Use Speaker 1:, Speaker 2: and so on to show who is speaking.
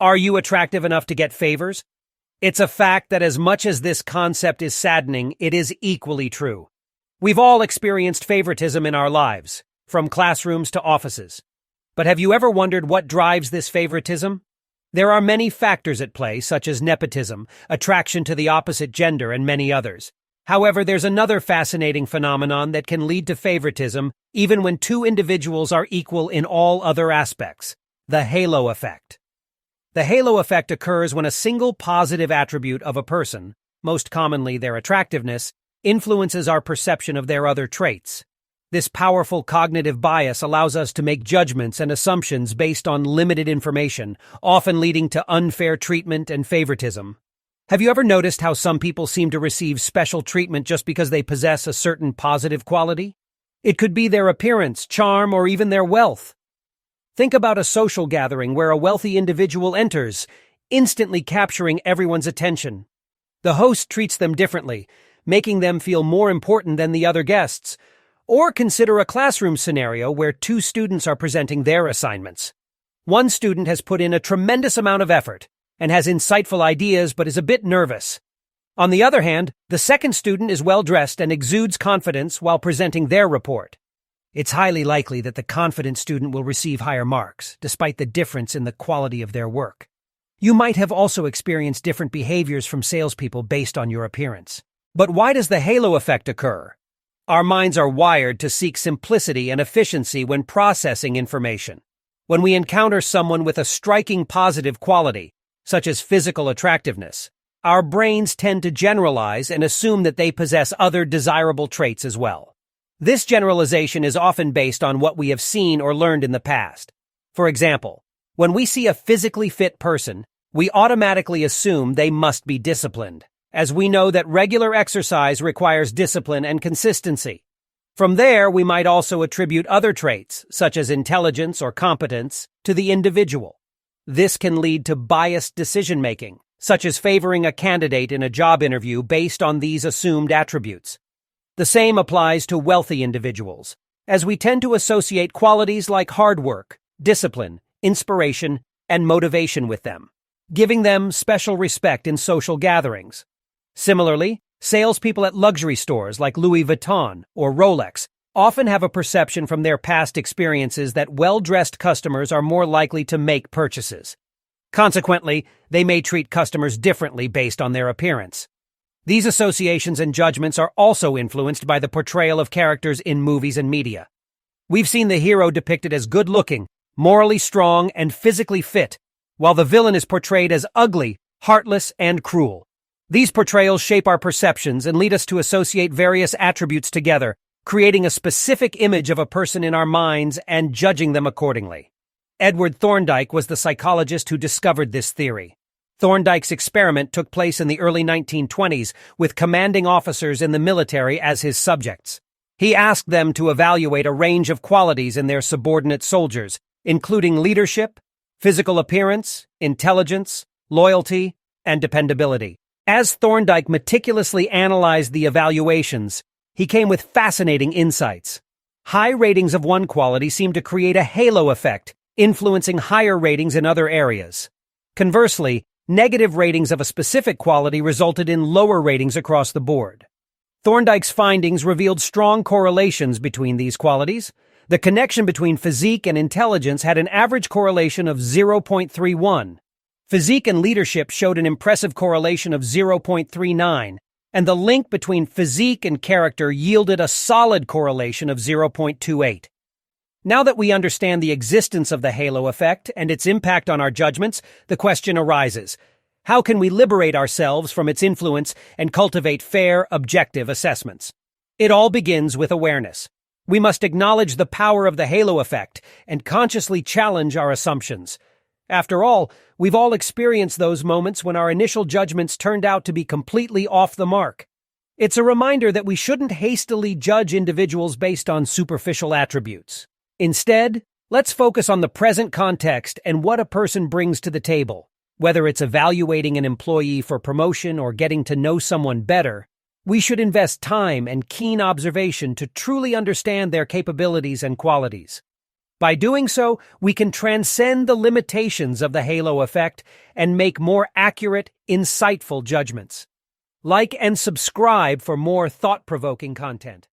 Speaker 1: Are you attractive enough to get favors? It's a fact that as much as this concept is saddening, it is equally true. We've all experienced favoritism in our lives, from classrooms to offices. But have you ever wondered what drives this favoritism? There are many factors at play, such as nepotism, attraction to the opposite gender, and many others. However, there's another fascinating phenomenon that can lead to favoritism even when two individuals are equal in all other aspects: the halo effect. The halo effect occurs when a single positive attribute of a person, most commonly their attractiveness, influences our perception of their other traits. This powerful cognitive bias allows us to make judgments and assumptions based on limited information, often leading to unfair treatment and favoritism. Have you ever noticed how some people seem to receive special treatment just because they possess a certain positive quality? It could be their appearance, charm, or even their wealth. Think about a social gathering where a wealthy individual enters, instantly capturing everyone's attention. The host treats them differently, making them feel more important than the other guests. Or consider a classroom scenario where two students are presenting their assignments. One student has put in a tremendous amount of effort and has insightful ideas but is a bit nervous. On the other hand, the second student is well-dressed and exudes confidence while presenting their report. It's highly likely that the confident student will receive higher marks, despite the difference in the quality of their work. You might have also experienced different behaviors from salespeople based on your appearance. But why does the halo effect occur? Our minds are wired to seek simplicity and efficiency when processing information. When we encounter someone with a striking positive quality, such as physical attractiveness, our brains tend to generalize and assume that they possess other desirable traits as well. This generalization is often based on what we have seen or learned in the past. For example, when we see a physically fit person, we automatically assume they must be disciplined, as we know that regular exercise requires discipline and consistency. From there, we might also attribute other traits, such as intelligence or competence, to the individual. This can lead to biased decision-making, such as favoring a candidate in a job interview based on these assumed attributes. The same applies to wealthy individuals, as we tend to associate qualities like hard work, discipline, inspiration, and motivation with them, giving them special respect in social gatherings. Similarly, salespeople at luxury stores like Louis Vuitton or Rolex often have a perception from their past experiences that well-dressed customers are more likely to make purchases. Consequently, they may treat customers differently based on their appearance. These associations and judgments are also influenced by the portrayal of characters in movies and media. We've seen the hero depicted as good-looking, morally strong, and physically fit, while the villain is portrayed as ugly, heartless, and cruel. These portrayals shape our perceptions and lead us to associate various attributes together, creating a specific image of a person in our minds and judging them accordingly. Edward Thorndike was the psychologist who discovered this theory. Thorndike's experiment took place in the early 1920s with commanding officers in the military as his subjects. He asked them to evaluate a range of qualities in their subordinate soldiers, including leadership, physical appearance, intelligence, loyalty, and dependability. As Thorndike meticulously analyzed the evaluations, he came with fascinating insights. High ratings of one quality seemed to create a halo effect, influencing higher ratings in other areas. Conversely, negative ratings of a specific quality resulted in lower ratings across the board. Thorndike's findings revealed strong correlations between these qualities. The connection between physique and intelligence had an average correlation of 0.31. Physique and leadership showed an impressive correlation of 0.39, and the link between physique and character yielded a solid correlation of 0.28. Now that we understand the existence of the halo effect and its impact on our judgments, the question arises: how can we liberate ourselves from its influence and cultivate fair, objective assessments? It all begins with awareness. We must acknowledge the power of the halo effect and consciously challenge our assumptions. After all, we've all experienced those moments when our initial judgments turned out to be completely off the mark. It's a reminder that we shouldn't hastily judge individuals based on superficial attributes. Instead, let's focus on the present context and what a person brings to the table. Whether it's evaluating an employee for promotion or getting to know someone better, we should invest time and keen observation to truly understand their capabilities and qualities. By doing so, we can transcend the limitations of the halo effect and make more accurate, insightful judgments. Like and subscribe for more thought-provoking content.